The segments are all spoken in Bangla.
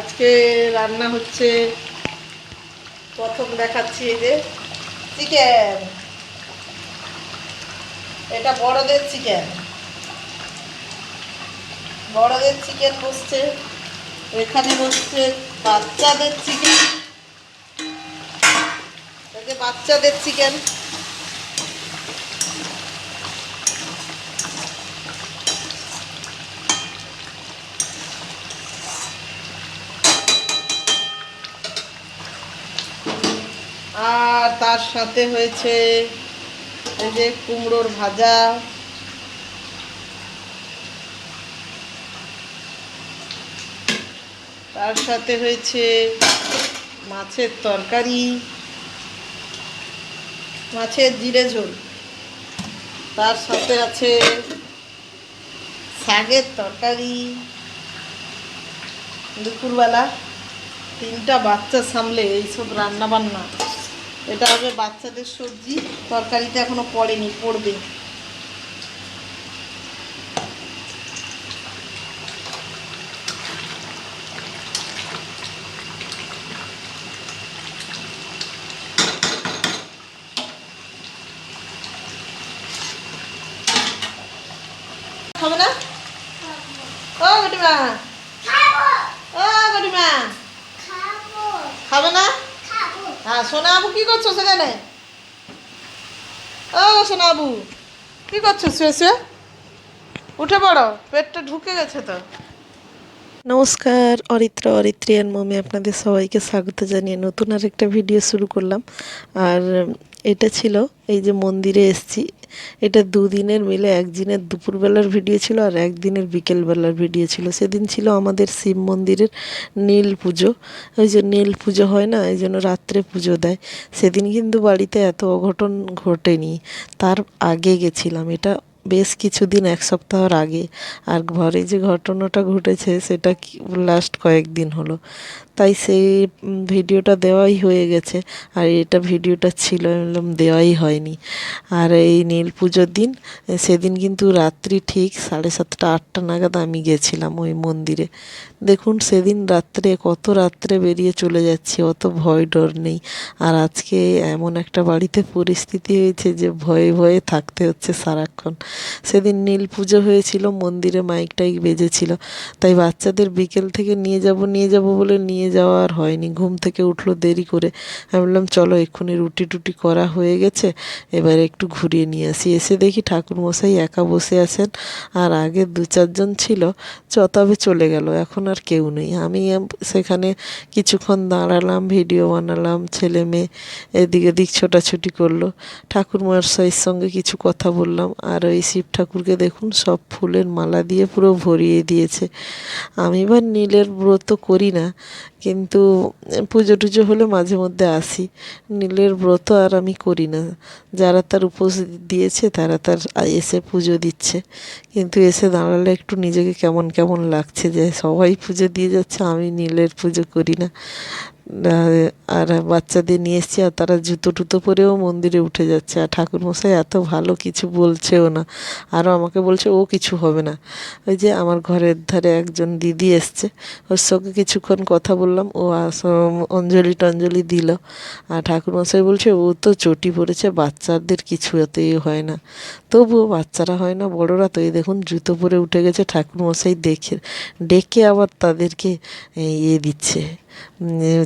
আজকে রান্না হচ্ছে, প্রথম দেখাচ্ছি এই যে চিকেন। এটা বড়দের চিকেন, বড়দের চিকেন বসছে। এখানে বসছে বাচ্চাদের চিকেন, এই যে বাচ্চাদের চিকেন। আর তার সাথে হয়েছে এই যে কুমড়োর ভাজা, তার সাথে হয়েছে মাছের তরকারি, মাছের জিরে ঝোল, তার সাথে আছে শাকের তরকারি। দুপুরবেলা তিনটা বাচ্চা সামলে এইসব রান্না বান্না। এটা হবে বাচ্চাদের সবজি, তরকারিটা এখনো পড়েনি, পড়বে। খাবে না? ও গটিমা, ও গটিমা, খাবে না? হ্যাঁ, সোনা আবু কি করছো সেখানে? ও সোনা আবু কি করছো? শুয়ে শুয়ে উঠে পড়ো, পেটটা ঢুকে গেছে তো। নমস্কার, অরিত্রিয়ান মমে আপনাদের সবাইকে স্বাগত জানিয়ে নতুন আর একটা ভিডিও শুরু করলাম। আর এটা ছিল এই যে মন্দিরে এসছি, এটা দুদিনের মিলে একদিনের দুপুরবেলার ভিডিও ছিল আর একদিনের বিকেলবেলার ভিডিও ছিল। সেদিন ছিল আমাদের শিব মন্দিরের নীল পুজো। ওই যে নীল পুজো হয় না, এই জন্য রাত্রে পুজো দেয়। সেদিন কিন্তু বাড়িতে এত অঘটন ঘটেনি, তার আগে গেছিলাম। এটা বেশ কিছুদিন, এক সপ্তাহর আগে। আর ঘরে যে ঘটনাটা ঘটেছে সেটা লাস্ট কয়েকদিন হলো, তাই সেই ভিডিওটা দেওয়াই হয়ে গেছে। আর এটা ভিডিওটা ছিল, আমি বললাম দেওয়াই হয়নি। আর এই নীল পুজোর দিন, সেদিন কিন্তু রাত্রি ঠিক 7:30-8টা নাগাদ আমি গেছিলাম ওই মন্দিরে। দেখুন সেদিন রাত্রে, কত রাত্রে বেরিয়ে চলে যাচ্ছি, অত ভয় ডর নেই। আর আজকে এমন একটা বাড়িতে পরিস্থিতি হয়েছে যে ভয়ে ভয়ে থাকতে হচ্ছে সারাক্ষণ। সেদিন নীল পুজো হয়েছিল, মন্দিরে মাইক টাইক বেজেছিল, তাই বাচ্চাদের বিকেল থেকে নিয়ে যাব বলে নিয়ে যাওয়া আর হয়নি। ঘুম থেকে উঠলো দেরি করে, আমি বললাম চলো এক্ষুনি রুটি টুটি করা হয়ে গেছে, এবার একটু ঘুরিয়ে নিয়ে আসি। এসে দেখি ঠাকুরমশাই একা বসে আছেন, আর আগে 2-4 জন ছিল, তবে চলে গেল, এখন আর কেউ নেই। আমি সেখানে কিছুক্ষণ দাঁড়ালাম, ভিডিও বানালাম, ছেলে মেয়ে এদিক ওদিক ছোটাছুটি করলো, ঠাকুরমশাইয়ের সঙ্গে কিছু কথা বললাম। আর ওই শিব ঠাকুরকে দেখুন সব ফুলের মালা দিয়ে পুরো ভরিয়ে দিয়েছে। আমি এবার নীলের ব্রত করি না, কিন্তু পুজো টুজো হলে মাঝে মধ্যে আসি। নীলের ব্রত আর আমি করি না। যারা তার উপোস দিয়েছে তারা তার এসে পুজো দিচ্ছে, কিন্তু এসে দাঁড়ালে একটু নিজেকে কেমন কেমন লাগছে যে সবাই পুজো দিয়ে যাচ্ছে, আমি নীলের পুজো করি না। আর বাচ্চাদের নিয়ে এসছি, আর তারা জুতো টুতো পরেও মন্দিরে উঠে যাচ্ছে। আর ঠাকুরমশাই এত ভালো, কিছু বলছেও না। আরও আমাকে বলছে ও কিছু হবে না। ওই যে আমার ঘরের ধারে একজন দিদি এসছে, ওর সঙ্গে কিছুক্ষণ কথা বললাম, ও অঞ্জলি টঞ্জলি দিল। আর ঠাকুরমশাই বলছে ও তো চটি পড়েছে, বাচ্চাদের কিছু এতই হয় না। তবুও বাচ্চারা হয় না, বড়রা তো। এই দেখুন জুতো পরে উঠে গেছে, ঠাকুরমশাই ডেকে আবার তাদেরকে দিচ্ছে,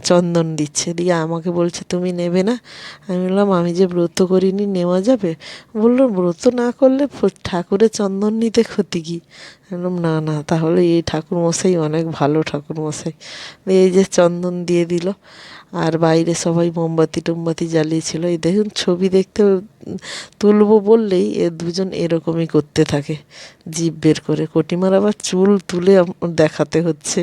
চন্দন দিচ্ছে, দিয়ে আমাকে বলছে তুমি নেবে না? আমি বললাম আমি যে ব্রত করিনি, নেওয়া যাবে? বললো ব্রত না করলে ঠাকুরের চন্দন নিতে ক্ষতি কী? আমি বললাম না না, তাহলে এই ঠাকুরমশাই অনেক ভালো ঠাকুরমশাই। এই যে চন্দন দিয়ে দিল। আর বাইরে সবাই মোমবাতি টোমবাতি জ্বালিয়েছিল। এই দেখুন ছবি দেখতে তুলবো বললেই এ দুজন এরকমই করতে থাকে, জিভ বের করে। কটিমার আবার চুল তুলে দেখাতে হচ্ছে।